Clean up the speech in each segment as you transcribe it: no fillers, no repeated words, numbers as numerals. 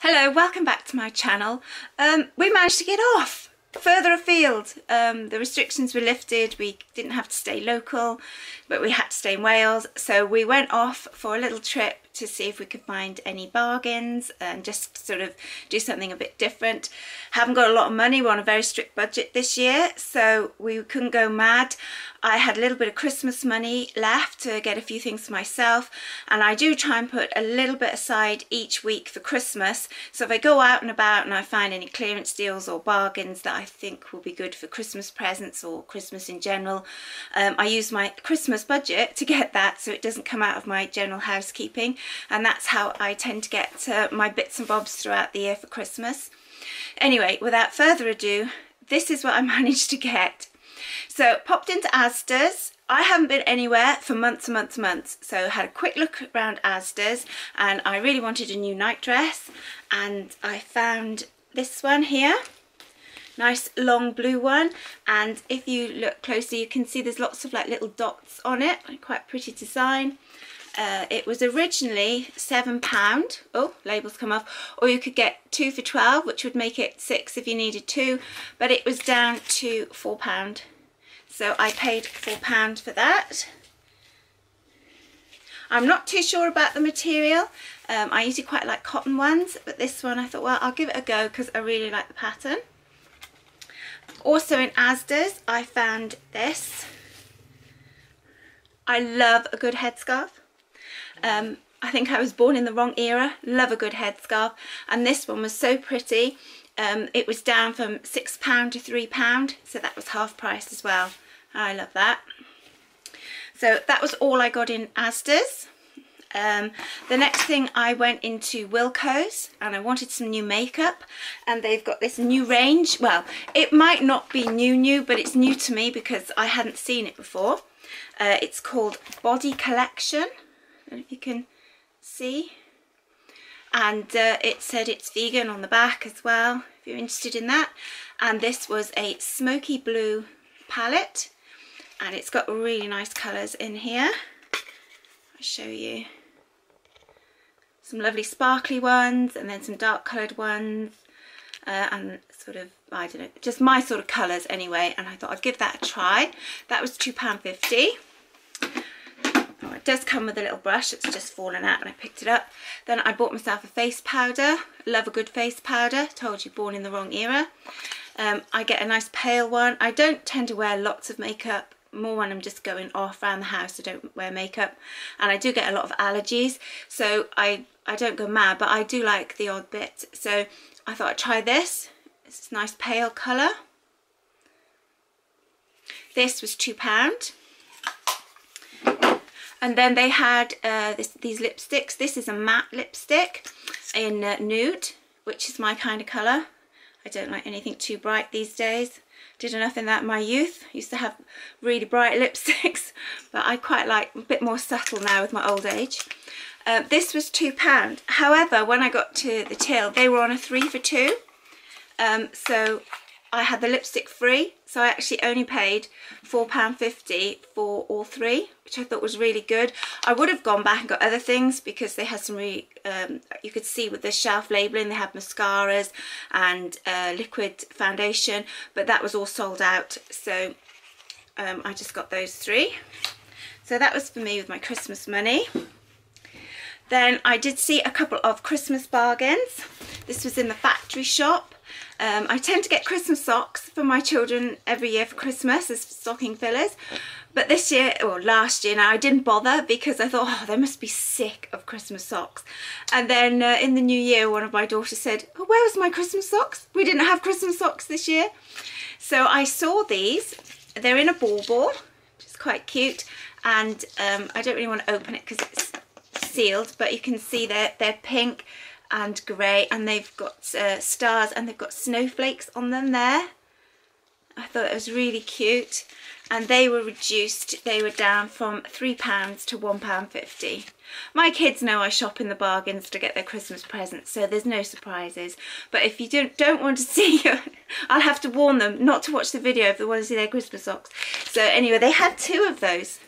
Hello, welcome back to my channel. We managed to get off further afield. The restrictions were lifted, we didn't have to stay local, but we had to stay in Wales. So we went off for a little trip to see if we could find any bargains and just sort of do something a bit different. Haven't got a lot of money, we're on a very strict budget this year, so we couldn't go mad. I had a little bit of Christmas money left to get a few things for myself, and I do try and put a little bit aside each week for Christmas. So if I go out and about and I find any clearance deals or bargains that I think will be good for Christmas presents or Christmas in general, I use my Christmas budget to get that, so it doesn't come out of my general housekeeping, and that's how I tend to get my bits and bobs throughout the year for Christmas. Anyway, without further ado, this is what I managed to get. So popped into Asda's. I haven't been anywhere for months and months and months, so had a quick look around Asda's, and I really wanted a new night dress, and I found this one here. Nice long blue one, and if you look closely you can see there's lots of like little dots on it, quite pretty design. It was originally £7, oh, labels come off, or you could get 2 for £12, which would make it 6 if you needed 2, but it was down to £4. So I paid £4 for that. I'm not too sure about the material. I usually quite like cotton ones, but this one I thought, well, I'll give it a go because I really like the pattern. Also in Asda's, I found this. I love a good headscarf. I think I was born in the wrong era. Love a good headscarf, and this one was so pretty. It was down from £6 to £3, so that was half price as well. I love that. So that was all I got in Asda's. The next thing, I went into Wilko's and I wanted some new makeup, and they've got this new range. Well, it might not be new, but it's new to me because I hadn't seen it before. It's called Body Collection. I don't know if you can see. And it said it's vegan on the back as well, if you're interested in that. And this was a smoky blue palette, and it's got really nice colours in here. I'll show you. Some lovely sparkly ones, and then some dark coloured ones, and sort of, I don't know, just my sort of colours anyway, and I thought I'd give that a try. That was £2.50. Oh, it does come with a little brush, it's just fallen out and I picked it up. Then I bought myself a face powder. Love a good face powder. Told you, born in the wrong era. I get a nice pale one. I don't tend to wear lots of makeup, more when I'm just going off around the house. I don't wear makeup, and I do get a lot of allergies, so I don't go mad, but I do like the odd bit. So I thought I'd try this. It's a nice pale colour. This was £2. And then they had these lipsticks. This is a matte lipstick in nude, which is my kind of colour. I don't like anything too bright these days. Did enough in that in my youth. Used to have really bright lipsticks, but I quite like a bit more subtle now with my old age. This was £2. However, when I got to the till, they were on a 3 for 2. So I had the lipstick free, so I actually only paid £4.50 for all 3, which I thought was really good. I would have gone back and got other things because they had some really, you could see with the shelf labelling, they had mascaras and liquid foundation, but that was all sold out, so I just got those 3. So that was for me with my Christmas money. Then I did see a couple of Christmas bargains. This was in the factory shop. I tend to get Christmas socks for my children every year for Christmas as stocking fillers, but this year, or last year now, I didn't bother because I thought, oh, they must be sick of Christmas socks. And then in the new year, one of my daughters said, oh, where was my Christmas socks? We didn't have Christmas socks this year. So I saw these. They're in a bauble, which is quite cute, and I don't really want to open it because it's sealed, but you can see they're pink and grey, and they've got stars, and they've got snowflakes on them there. I thought it was really cute, and they were reduced. They were down from £3 to £1.50. My kids know I shop in the bargains to get their Christmas presents, so there's no surprises. But if you don't want to see, I'll have to warn them not to watch the video if they want to see their Christmas socks. So anyway, they had 2 of those.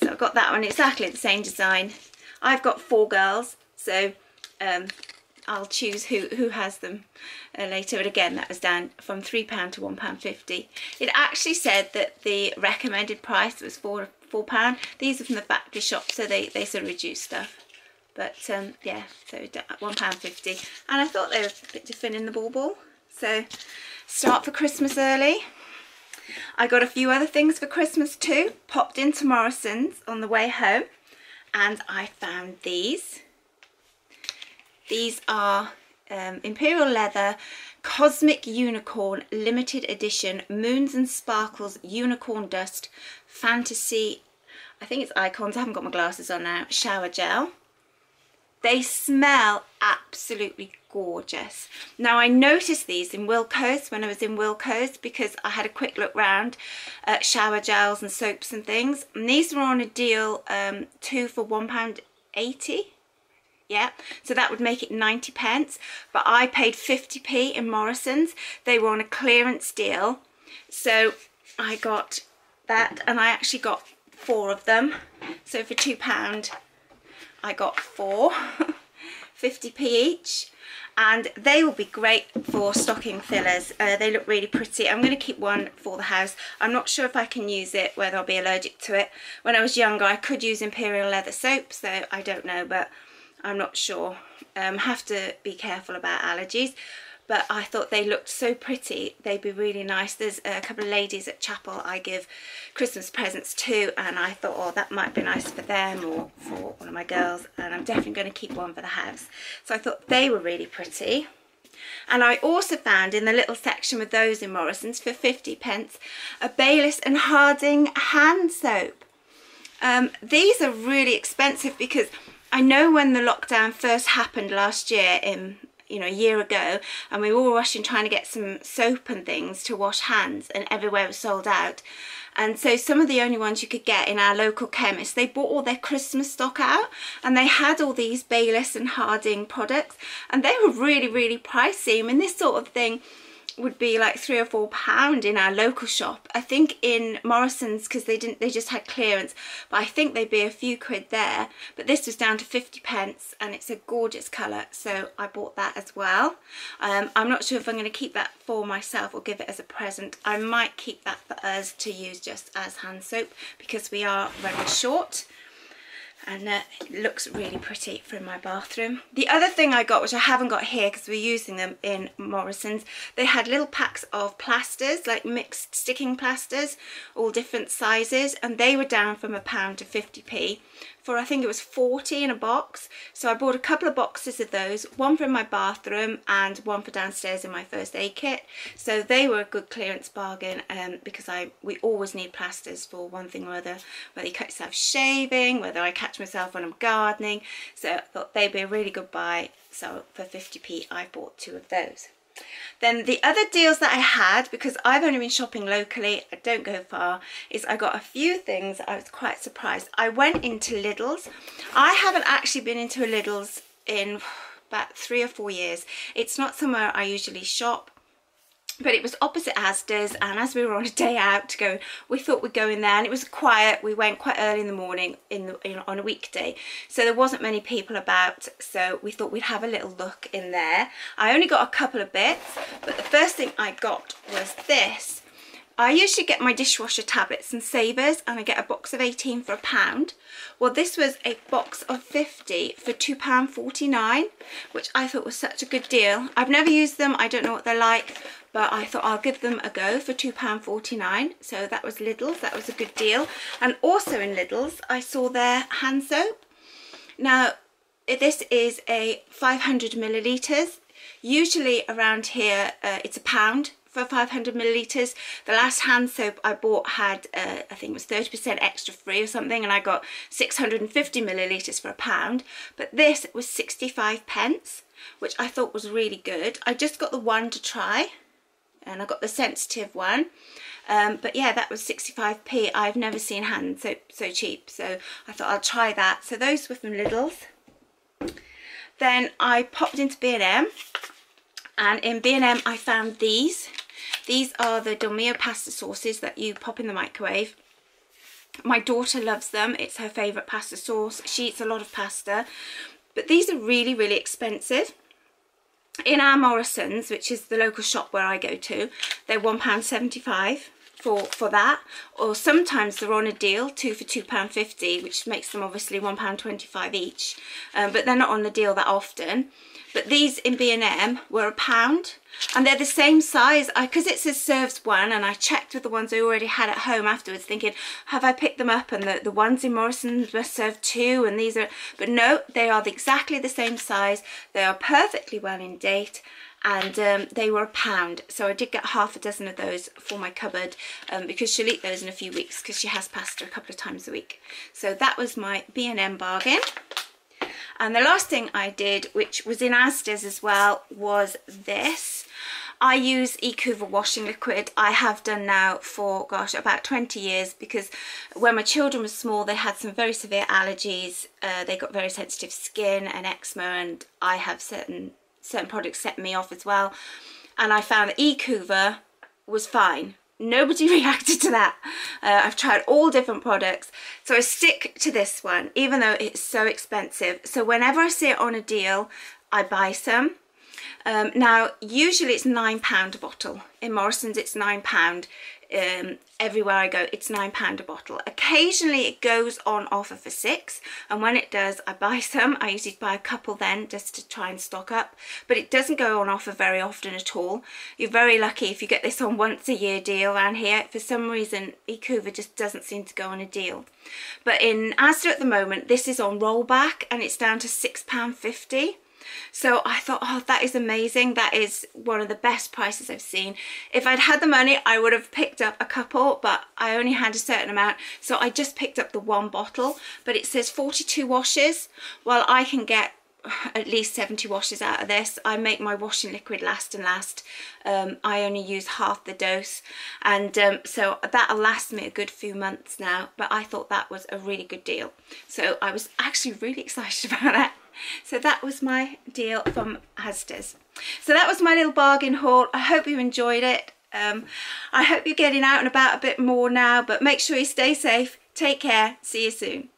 So I got that one, exactly the same design. I've got 4 girls, so I'll choose who has them later. But again, that was down from £3 to £1.50. It actually said that the recommended price was £4. These are from the factory shop, so they sort of reduce stuff. But yeah, so £1.50. And I thought they were a bit to fit in the bauble. So start for Christmas early. I got a few other things for Christmas too. Popped into Morrison's on the way home, and I found these. These are Imperial Leather Cosmic Unicorn Limited Edition Moons and Sparkles Unicorn Dust Fantasy, I think it's Icons, I haven't got my glasses on now, shower gel. They smell absolutely gorgeous. Now I noticed these in Wilko's when I was in Wilko's, because I had a quick look round at shower gels and soaps and things, and these were on a deal, 2 for £1.80. Yeah, so that would make it 90p, but I paid 50p in Morrison's. They were on a clearance deal, so I got that, and I actually got 4 of them. So for £2 I got 4, 50p each, and they will be great for stocking fillers. They look really pretty. I'm going to keep one for the house. I'm not sure if I can use it, whether I'll be allergic to it. When I was younger I could use Imperial Leather soap, so I don't know, but I'm not sure. Have to be careful about allergies, but I thought they looked so pretty. They'd be really nice. There's a couple of ladies at chapel I give Christmas presents to, and I thought, oh, that might be nice for them or for one of my girls, and I'm definitely going to keep one for the house. So I thought they were really pretty. And I also found in the little section with those in Morrison's for 50p a Bayliss and Harding hand soap. These are really expensive, because I know when the lockdown first happened last year, a year ago, and we were all rushing trying to get some soap and things to wash hands, and everywhere was sold out. And so some of the only ones you could get in our local chemist, they bought all their Christmas stock out, and they had all these Bayliss and Harding products, and they were really, really pricey. I mean, this sort of thing would be like £3 or £4 in our local shop. I think in Morrison's, because they just had clearance, but I think they'd be a few quid there. But this was down to 50p, and it's a gorgeous colour, so I bought that as well. I'm not sure if I'm going to keep that for myself or give it as a present. I might keep that for us to use just as hand soap, because we are running short. And it looks really pretty for my bathroom. The other thing I got, which I haven't got here because we're using them in Morrison's, they had little packs of plasters, like mixed sticking plasters, all different sizes, and they were down from £1 to 50p for, I think it was 40 in a box. So I bought a couple of boxes of those, one for my bathroom and one for downstairs in my first aid kit. So they were a good clearance bargain, because we always need plasters for one thing or other, whether you catch yourself shaving, whether I catch myself when I'm gardening. So I thought they'd be a really good buy. So for 50p I bought 2 of those. Then the other deals that I had, because I've only been shopping locally, I don't go far, is I got a few things. I was quite surprised. I went into Lidl's. I haven't actually been into a Lidl's in about 3 or 4 years. It's not somewhere I usually shop, but it was opposite Asda's, and as we were on a day out to go, we thought we'd go in there, and it was quiet. We went quite early in the morning on a weekday, so there wasn't many people about, so we thought we'd have a little look in there. I only got a couple of bits, but the first thing I got was this. I usually get my dishwasher tablets and savers, and I get a box of 18 for £1. Well, this was a box of 50 for £2.49, which I thought was such a good deal. I've never used them, I don't know what they're like, but I thought I'll give them a go for £2.49. So that was Lidl's, that was a good deal. And also in Lidl's, I saw their hand soap. Now, this is a 500ml. Usually around here, it's £1 for 500ml. The last hand soap I bought had, I think it was 30% extra free or something, and I got 650ml for £1. But this was 65p, which I thought was really good. I just got the one to try, and I got the sensitive one. But yeah, that was 65p. I've never seen hand soap so cheap, so I thought I'll try that. So those were from Lidl's. Then I popped into B&M, and in B&M I found these. These are the Dolmio pasta sauces that you pop in the microwave. My daughter loves them. It's her favourite pasta sauce. She eats a lot of pasta. But these are really, really expensive. in our Morrison's, which is the local shop where I go to, they're £1.75 for that, or sometimes they're on a deal, 2 for £2.50, which makes them obviously £1.25 each, but they're not on the deal that often. But these in B&M were £1, and they're the same size. Because it says serves 1, and I checked with the ones I already had at home afterwards, thinking, have I picked them up? And the ones in Morrison's must serve 2, and these are, but no, they are exactly the same size. They are perfectly well in date, and they were £1. So I did get half a dozen of those for my cupboard, because she'll eat those in a few weeks, because she has pasta a couple of times a week. So that was my B&M bargain. And the last thing I did, which was in Asda's as well, was this. I use Ecuva washing liquid. I have done now for, gosh, about 20 years, because when my children were small, they had some very severe allergies. They got very sensitive skin and eczema, and I have certain products set me off as well. And I found that Ecuva was fine. Nobody reacted to that. I've tried all different products, so I stick to this one even though it's so expensive. So whenever I see it on a deal, I buy some. Now usually it's £9 a bottle. In Morrison's it's £9. Everywhere I go it's £9 a bottle. Occasionally it goes on offer for £6, and when it does I buy some. I usually buy a couple then, just to try and stock up, but it doesn't go on offer very often at all. You're very lucky if you get this on once a year deal around here. For some reason Ecuva just doesn't seem to go on a deal, but in Asda at the moment this is on rollback and it's down to £6.50. So I thought, oh, that is amazing. That is one of the best prices I've seen. If I'd had the money, I would have picked up a couple, but I only had a certain amount. So I just picked up the 1 bottle, but it says 42 washes. Well, I can get at least 70 washes out of this. I make my washing liquid last and last. I only use half the dose, and so that'll last me a good few months now, but I thought that was a really good deal. So I was actually really excited about that. So that was my deal from Asda's. So that was my little bargain haul. I hope you enjoyed it. I hope you're getting out and about a bit more now, but make sure you stay safe. Take care. See you soon.